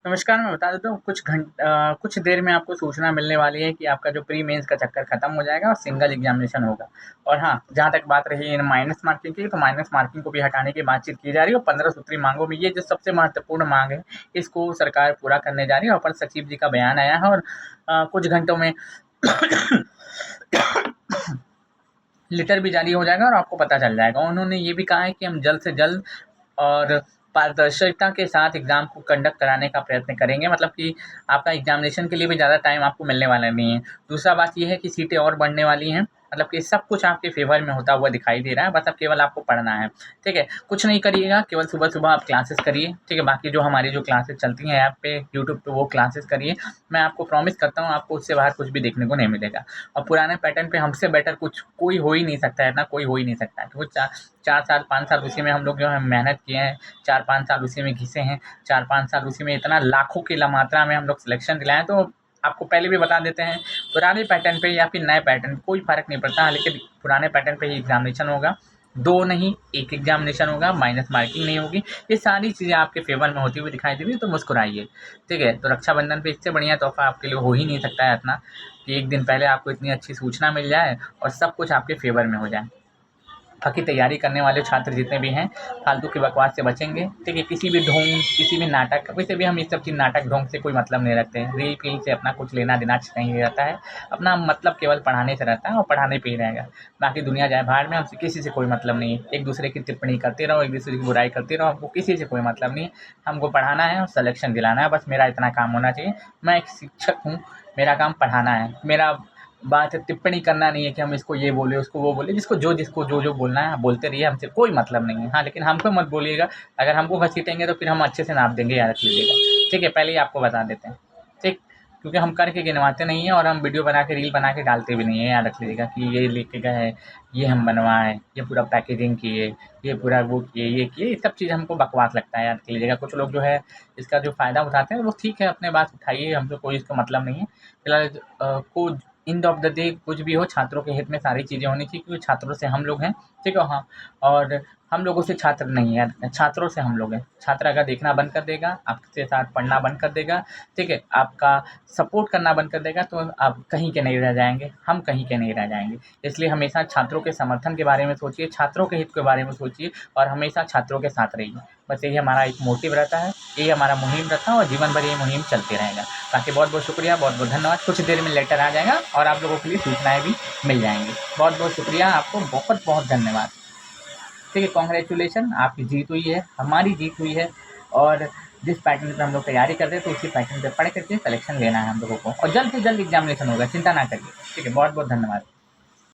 नमस्कार, मैं बता देता हूँ कुछ देर में आपको सूचना मिलने वाली है कि आपका जो प्री मेंस का चक्कर खत्म हो जाएगा और सिंगल एग्जामिनेशन होगा। और हाँ, जहाँ तक बात रही इन माइनस मार्किंग की, तो माइनस मार्किंग को भी हटाने की बातचीत की जा रही है और 15 सूत्री मांगों में ये जो सबसे महत्वपूर्ण मांग है, इसको सरकार पूरा करने जा रही है। और अपर सचिव जी का बयान आया है और कुछ घंटों में लेटर भी जारी हो जाएगा और आपको पता चल जाएगा। उन्होंने ये भी कहा है कि हम जल्द से जल्द और पारदर्शिता के साथ एग्ज़ाम को कंडक्ट कराने का प्रयत्न करेंगे, मतलब कि आपका एग्ज़ामिनेशन के लिए भी ज़्यादा टाइम आपको मिलने वाला नहीं है। दूसरा बात ये है कि सीटें और बढ़ने वाली हैं, मतलब कि सब कुछ आपके फ़ेवर में होता हुआ दिखाई दे रहा है, बस अब केवल आपको पढ़ना है, ठीक है? कुछ नहीं करिएगा, केवल सुबह-सुबह आप क्लासेस करिए, ठीक है? बाकी जो हमारी जो क्लासेस चलती हैं ऐप पे, यूट्यूब पे, वो क्लासेस करिए। मैं आपको प्रॉमिस करता हूँ, आपको उससे बाहर कुछ भी देखने को नहीं मिलेगा। और पुराने पैटर्न पे हमसे बेटर कुछ कोई हो ही नहीं सकता है, इतना कोई हो ही नहीं सकता है। क्योंकि 4 साल, 5 साल उसी में हम लोग जो है मेहनत किए हैं, 4-5 साल उसी में घिसे हैं, 4-5 साल उसी में इतना लाखों की मात्रा में हम लोग सिलेक्शन दिलाए हैं। तो आपको पहले भी बता देते हैं, पुराने पैटर्न पे या फिर नए पैटर्न कोई फ़र्क नहीं पड़ता, लेकिन पुराने पैटर्न पे ही एग्ज़ामिनेशन होगा। 2 नहीं, 1 एग्ज़ामिनेशन होगा, माइनस मार्किंग नहीं होगी। ये सारी चीज़ें आपके फ़ेवर में होती हुई दिखाई दे रही है, तो मुस्कुराइए, ठीक है? तो रक्षाबंधन पे इससे बढ़िया तोहफ़ा आपके लिए हो ही नहीं सकता है इतना, कि 1 दिन पहले आपको इतनी अच्छी सूचना मिल जाए और सब कुछ आपके फ़ेवर में हो जाए। बाकी तैयारी करने वाले छात्र जितने भी हैं, फालतू की बकवास से बचेंगे, ठीक है? किसी भी ढोंग, किसी भी नाटक, वैसे भी हम ये सब चीज़ नाटक ढोंग से कोई मतलब नहीं रखते हैं। रील-फ़ील से अपना कुछ लेना-देना नहीं रहता है। अपना मतलब केवल पढ़ाने से रहता है और पढ़ाने पे ही रहेगा। बाकी दुनिया जाए भाड़ में, हमसे किसी से कोई मतलब नहीं है। एक-दूसरे की टिप्पणी करते रहो, एक-दूसरे की बुराई करते रहो, हमको किसी से कोई मतलब नहीं है। हमको पढ़ाना है और सिलेक्शन दिलाना है, बस मेरा इतना काम होना चाहिए। मैं एक शिक्षक हूँ, मेरा काम पढ़ाना है। मेरा बात है टिप्पणी करना नहीं है कि हम इसको ये बोले, उसको वो बोले, जिसको जो बोलना है आप बोलते रहिए, हमसे कोई मतलब नहीं है। हाँ, लेकिन हमको मत बोलिएगा, अगर हमको घसीटेंगे तो फिर हम अच्छे से नाप देंगे, याद रख लीजिएगा, ठीक है? पहले ही आपको बता देते हैं, ठीक? क्योंकि हम करके गिनवाते नहीं हैं और हम वीडियो बना के, रील बना के डालते भी नहीं हैं, याद रख लीजिएगा कि ये लेके गए, ये हम बनवाए, ये पूरा पैकेजिंग किए, ये पूरा वो किए, ये किए, ये सब चीज़ हमको बकवास लगता है, याद रख लीजिएगा। कुछ लोग जो है इसका जो फ़ायदा उठाते हैं, वो ठीक है, अपने बात उठाइए, हमसे कोई इसका मतलब नहीं है। फिलहाल को एंड ऑफ द डे कुछ भी हो, छात्रों के हित में सारी चीज़ें होनी चाहिए, क्योंकि छात्रों से हम लोग हैं, ठीक है? हाँ, और हम लोगों से छात्र नहीं है, छात्रों से हम लोग हैं। छात्र अगर देखना बंद कर देगा, आपके साथ पढ़ना बंद कर देगा, ठीक है? आपका सपोर्ट करना बंद कर देगा, तो आप कहीं के नहीं रह जाएँगे, हम कहीं के नहीं रह जाएँगे। इसलिए हमेशा छात्रों के समर्थन के बारे में सोचिए, छात्रों के हित के बारे में सोचिए और हमेशा छात्रों के साथ रहिए। बस यही हमारा एक मोटिव रहता है, यही हमारा मुहिम रहता है और जीवन भर ये मुहिम चलती रहेगा। बाकी बहुत-बहुत शुक्रिया, बहुत-बहुत धन्यवाद। कुछ देर में लेटर आ जाएगा और आप लोगों के लिए सूचनाएँ भी मिल जाएँगी। बहुत-बहुत शुक्रिया, आपको बहुत-बहुत धन्यवाद। ठीक है, कांग्रेचुलेशन, आपकी जीत हुई है, हमारी जीत हुई है और जिस पैटर्न पे हम लोग तैयारी कर रहे थे, उसी पैटर्न पे पढ़ करके कलेक्शन लेना है हम लोगों को और जल्द से जल्द एग्ज़ामिनेशन होगा, चिंता ना करिए। ठीक है, बहुत-बहुत धन्यवाद।